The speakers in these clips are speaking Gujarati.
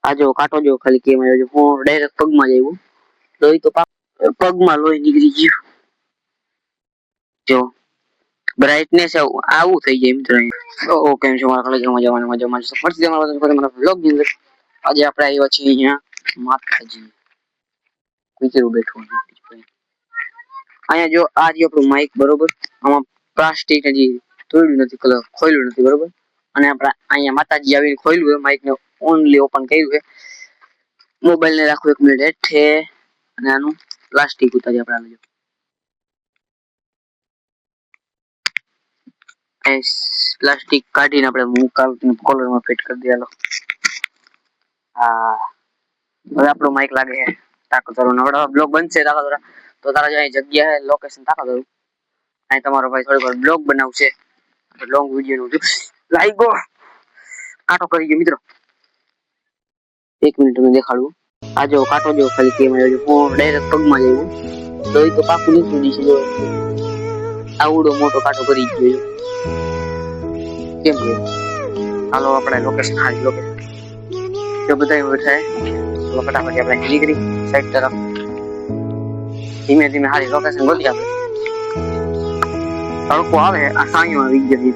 આ જો કાંટો જો ખાલી કેમ આવ્યો છે, હું ડાયરેક્ટ પગમાં જ આવ્યું. લોહી તો પગમાં લોહી નીકળી ગયું. જો બ્રાઇટનેસ આવું થઈ જાય મિત્રો. તો કેમ છો મારા કલેજ મજામાં ફરીથી તમારા સાથે મારા વ્લોગ ની અંદર આજે આપણે આવ્યા છીએ અહીંયા માતાજી કુતરું બેઠું અહીંયા. જો આ જે આપણું માઇક બરોબર, આમાં પ્લાસ્ટિક હજી તોડ્યું નથી, કલર ખોલ્યું નથી બરોબર. અને આપણે અહીંયા માતાજી આવીને ખોલ્યું છે માઇક ને, ઓનલી ઓપન કર્યું છે. મોબાઈલ ને રાખવું 1 મિનિટ હેઠે અને આનું પ્લાસ્ટિક ઉતારી આપણે પ્લાસ્ટિક કાઢીને આપણે મુકાવતી કોલરમાં ફિટ કરી દેલો. હા હવે આપણો માઇક લાગે છે તાકતવર. નવડો બ્લોગ બનશે તાકતવર, તો તારા જે જગ્યા છે લોકેશન તાકતવર અહીં તમારો ભાઈ થોડી વાર બ્લોગ બનાવશે. લોંગ વિડિયો નું લાઈગો કાંટો કરી ગયો મિત્રો. 1 મિનિટ મેં દેખાડું. આ જો કાંટો જો ખાલી કેમ આવ્યો છે, હું ડાયરેક્ટ પગમાં જ આવ્યું. લોહી તો પાકું નીકળી છે. જો આવડો મોટો કાંટો કરી ગયો કેમ કે હાલો આપણે લોકેશન હારી લોકેશન જો બધાય બેઠા તો ફટાફટ આપણે નીકળી સાઈડ તરફ ધીમે ધીમે હારી લોકેશન ગોતી. આપણે તડકો આવે આ સાંયો આવી ગઈ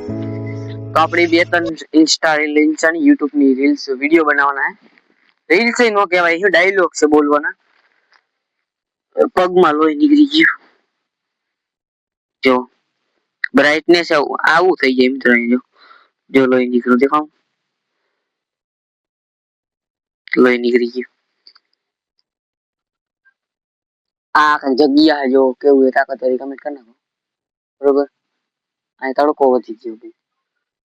તો આપણે 2-3 ઇન્સ્ટા રીલ, ઇન્સ્ટાની યુટ્યુબ ની રીલ્સ વિડિયો બનાવવાના હે. રીલ્સ નો કહેવાય છે, ડાયલોગ છે બોલવાના. પગમાં લોહી નીકળી ગયું. જો બ્રાઇટનેસ આવું થઈ જાય મિત્રો. જો લોહી નીકળ્યું દેખાવ, લોહી નીકળી ગયું. આ કઈ જગ્યા જો કેવું તાકતવારી કમેન્ટ કરી નાખો બરોબર. અહીં તડકો વધી ગયો.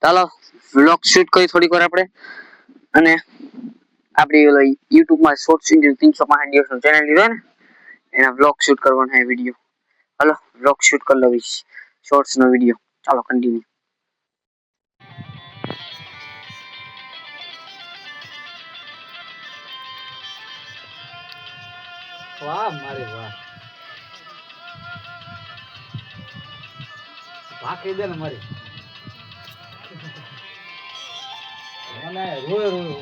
ચાલો વ્લોગ શૂટ કરી થોડીક વાર આપણે. અને આપણી યુટ્યુબ માં શોર્ટ્સ 365 દિવસ નું ચેનલ લીધો ને, એના વ્લોગ શૂટ કરવાનો છે વિડિયો. હાલો વ્લોગ શૂટ કરી લઈશ શોર્ટ્સ નો વિડિયો. ચાલો કન્ટિન્યુ. વાહ મારી વાહ, ભાખી દે ને મારી. મને રોય રોય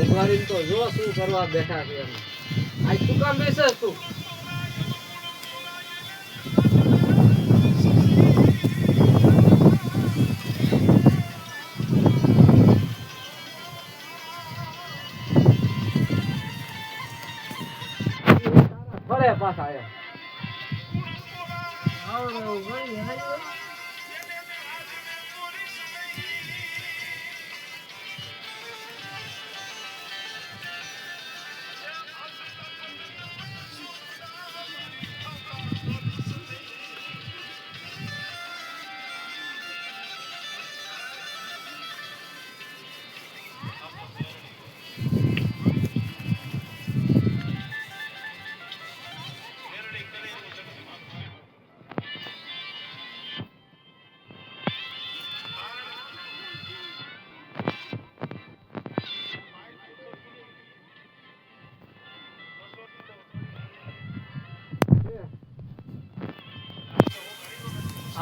ઉભારીને તો જો શું કરવા બેઠા છે. આ શું કામ બેસે તું? ફરે પાછા આવ્યા.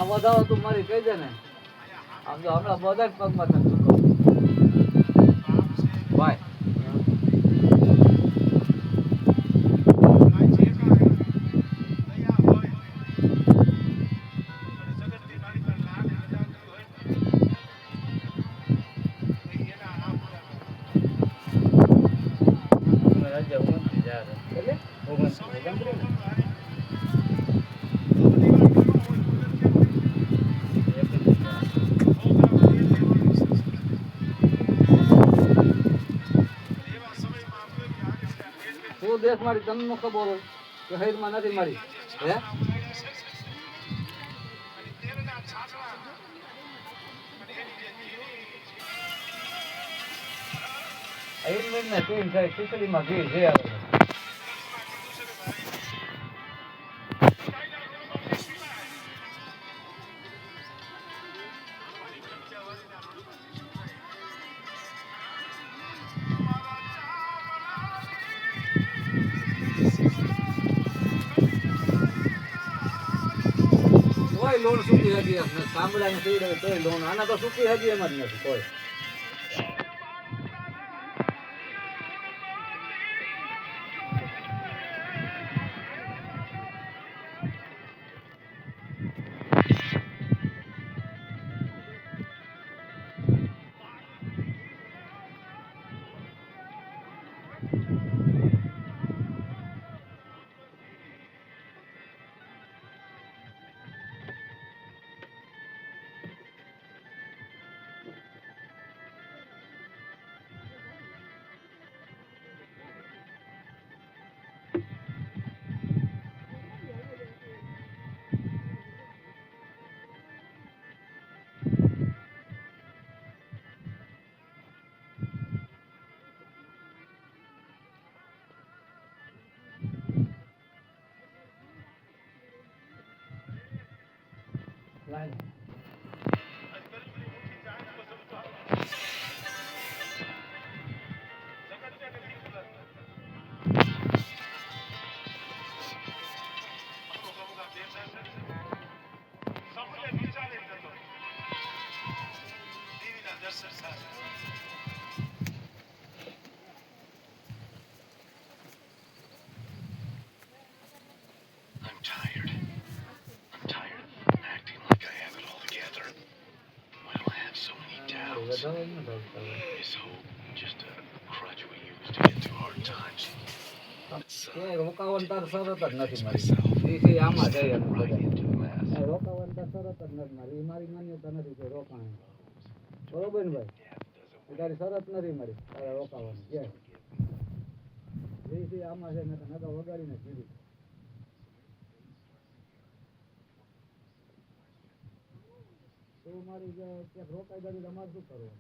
આ વધાવો તું મારી કહી દે ને. આમ તો હમણાં બધા જ પગમાં તને ભાઈ. દેશ મારી તમને ન ખબર હોય કે હૈરમાં નથી મારી હે આયુર્વેદને તેલ થાય ખીચડીમાં ઘી જે આવે છે. કોઈ લોન સૂકી હજી એમ નથી. સાંભળાને થઈ રહ્યો તોય લોન આના તો સૂકી હજી એમ જ નથી કોઈ. લાય. I'm tired. I'm tired of acting like I have it all together. Why do I have so many doubts? વધારે ન થાય હવે. Is hope just a crutch we use to get through hard times? ક્યાંય રોકાવાનું તાર શરત જ નથી મારી. ઈ આમાં જાય એમ Right બધા. into the mass. કાંઈ રોકાવાની તાર શરત જ નથી મારી. ઈ મારી માન્યતા નથી કે રોકાણ. બરોબર ને ભાઈ? એ તારી શરત નથી મારી તારે રોકાવાની. ક્યાંય. ઈ આમાં છે ને તો નગા વગાડીને કીધું. તો મારી જે ક્યાંક રોકાઈ ગયું તમારે શું કરવાનું?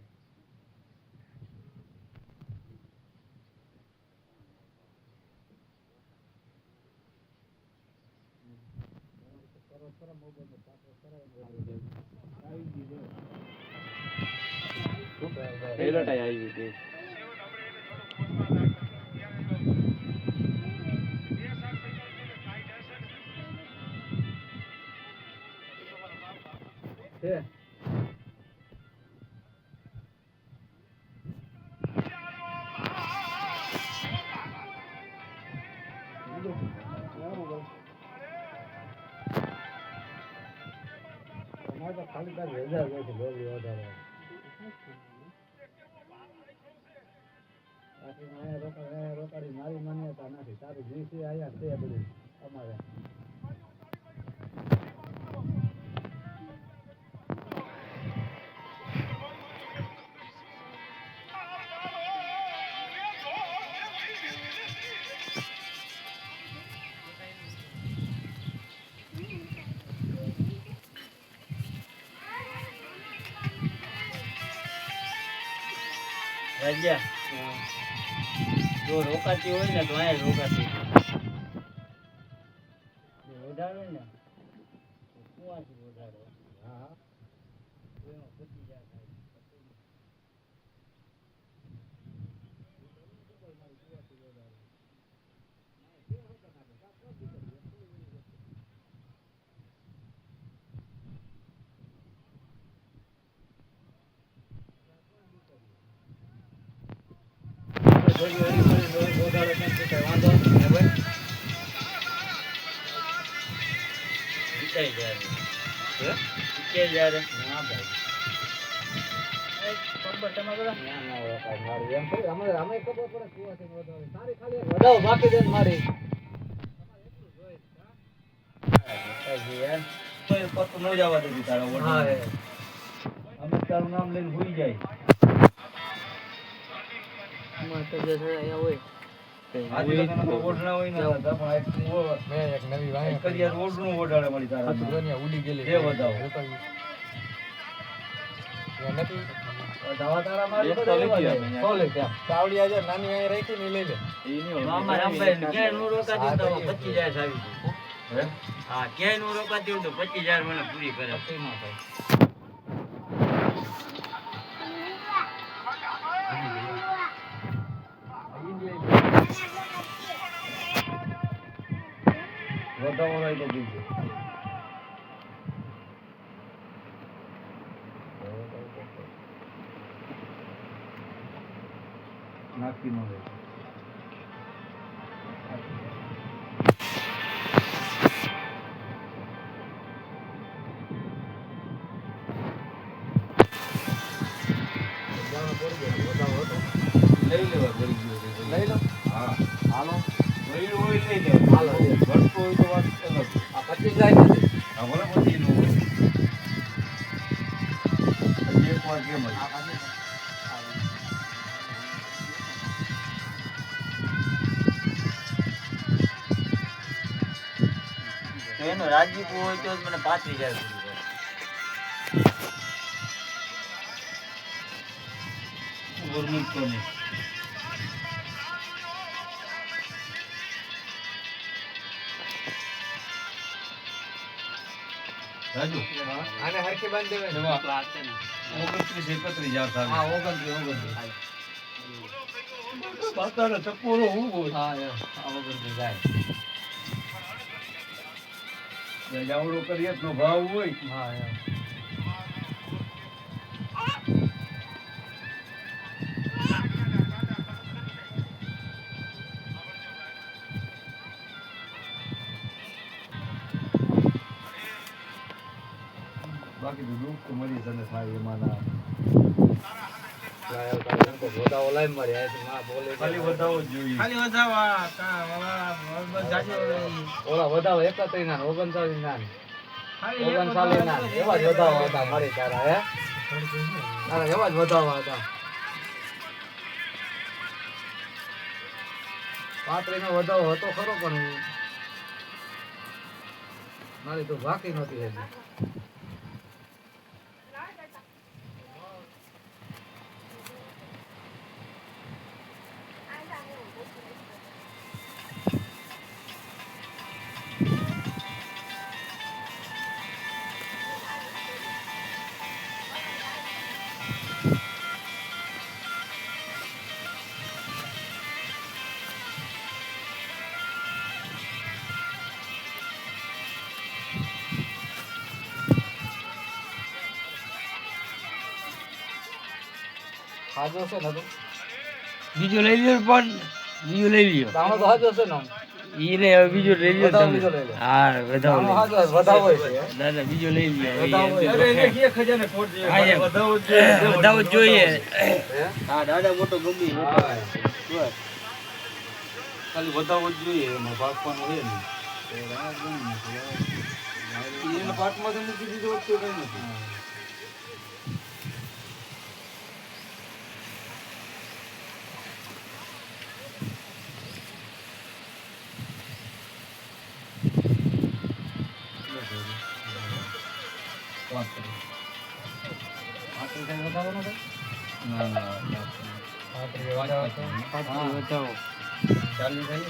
છે તમારે તો ખાલી તારી રજા જોઈએ છે લોબી વધારે. બાકી અહીંયા રોકાડી મારી માન્યતા નથી. તારી જીસી અહીંયા છે બધું અમારે. રાજા જો રોકાતી હોય ને તો અહીંયા રોકાતી વધારે ને કુવાથી વધારે. હા એમાં પતી જાય થાય. શીખાઈ જાય શીખાઈ જાય ના ભાઈ ખબર તમે બધા ના ના રોકાય મારી એમ થોડી અમે ખબર પડે કુવાથી વધારે તારી ખાલી એક વધાવ બાકી દે ને મારી. કોઈ પત્તું ન જવા દેતી તારા હા ઓર્ડર હે અમે તારું નામ લઈને ભૂલી જાય અમારે તો જે થયા હોય આજે તો તને ઓઢણા હોય ને હતા પણ એક મેં એક નવી વાય કરિયાર ઓઢણું ઓઢાડે મળી તારા દુનિયા ઉડી ગયેલી જે વધાવો નથી દવા તારા મારી તો લે ત્યાં તાવડી આજે નાની વાય રાખી ને લઈ લે મામા રામભાઈ ક્યાંય નું રોકાતી તો 25000 આવી હે હા ક્યાંય નું રોકાતી હોય તો 25000 મને પૂરી કરે ના ભાઈ વધાવો હોય તો બીજું નાખી નો લે લઈ લેવા પડી ગયો લઈ લો હા હાલો વહીર હોય લઈ લે હાલો ભરતો હોય તો વાત અલગ આ 25000 નથી હા બોલો પછી નો હોય હજી એક વાર કેમ આ તો એનો રાજીપો હોય તો મને 35000 પૂરી કરે ગવર્મેન્ટ તો નહીં રાજુ આને હરખી બાંધી દેવાય ક્લાસ છે ને 29 31000 હા 29 પાતાનો ચક્કોરો હું બોલ હા આ 29 જાય જાવડો કરીએ તો ભાવ હોય હા બાકી તો દુઃખ તો મળી તને થાય એમાંના વધાવો લાઈન મારી આ માં બોલે ખાલી વધાવો જ જોઈએ ખાલી વધાવા ઓલા વધાવો 31 ના 39 ના 39 ના એવા જ વધાવા હતા મારી તારા હે તારા એવા જ વધાવા હતા 35 નો વધાવો હતો ખરો પણ મારી તો બાકી નહોતી હજી હાજો છે ને તો બીજો લઈ લ્યો પણ બીજો લઈ લ્યો દાણો તો હાજો છે ને ઈ ને હવે બીજો લઈ લ્યો વધાવો તમે બીજો લઈ લે. હા દાણો વધાવો હાજો વધાવો છે દાદા બીજો લઈ લ્યો વધાવો અરે એને કે ખજાને ખોટ દે હા, એમ. વધાવો જ જોઈએ વધાવો જ જોઈએ હે હા દાદા મોટો ગમી હા. ખાલી વધાવો જ જોઈએ એમાં ભાગવાનું છે ને એના પાટમાં તો મૂકી દીધો હોત તો કઈ નથી વધાવો ચાલી થઈ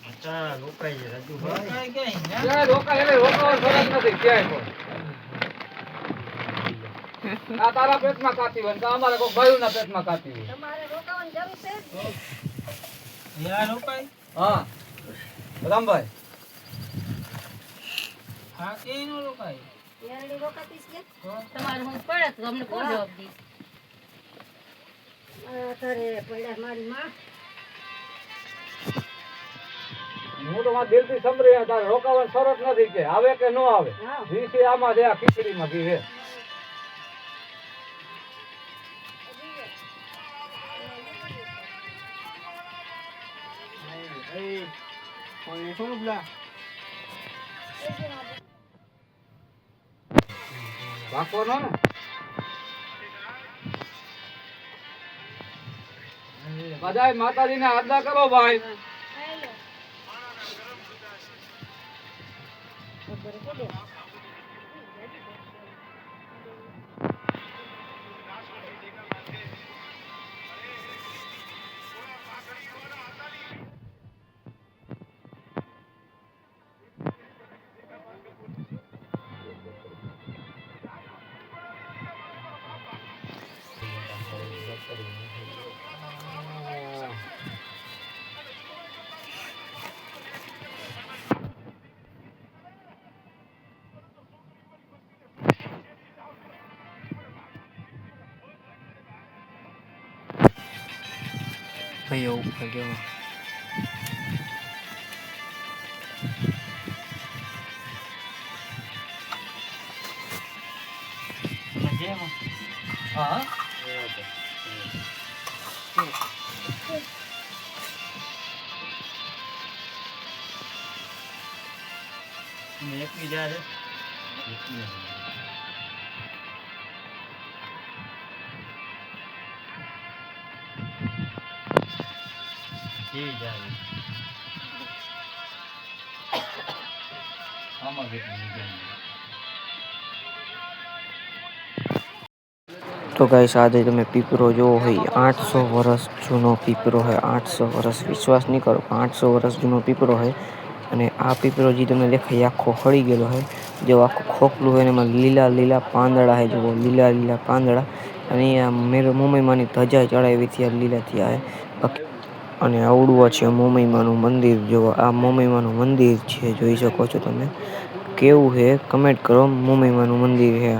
અચ્છા રોકાઈ છે રાજુભાઈ ક્યાંય રોકાય એટલે રોકાવાનો ફરક નથી ક્યાંય પણ આ તારા પેટમાં કાતી હોય ને અમારે કોઈ ભાઈઓના પેટમાં કાતી હોય યા રોકાઈ હા રામભાઈ હા કે નો રોકાઈ તમારે હું પડે તો અમને કોણ જવાબ દે? હું તો મારા દિલથી સંભળી તારે રોકાવાની શરત નથી કે આવે કે ન આવે. ઘી છે આમાં છે, આ ખીચડીમાં ઘી છે. રાખવાનો ને બધાય માતાજીને આદા કરો ભાઈ. ભાઈ ઉપર ગયો હા એકબીજા રે જી જાય આમાં કેટલી તો ગાઈસ આજે તમે પીપરો જોવો હોય 800 વર્ષ જૂનો પીપરો હોય 800 વર્ષ વિશ્વાસ નહીં કરો 800 વર્ષ જૂનો પીપરો હોય અને આ પીપરો જે તમને દેખાય આખો હળી ગયેલો હોય જો આખું ખોખલું હોય ને એમાં લીલા લીલા પાંદડા હોય જો લીલા લીલા પાંદડા અને આ મુંબઈમાંની ધજા ચડાવી હતી લીલા થયા અને આવડું છે મુંબઈમાંનું મંદિર જો આ મુંબઈમાંનું મંદિર છે જોઈ શકો છો તમે કેવું છે કમેન્ટ કરો મુંબઈમાંનું મંદિર છે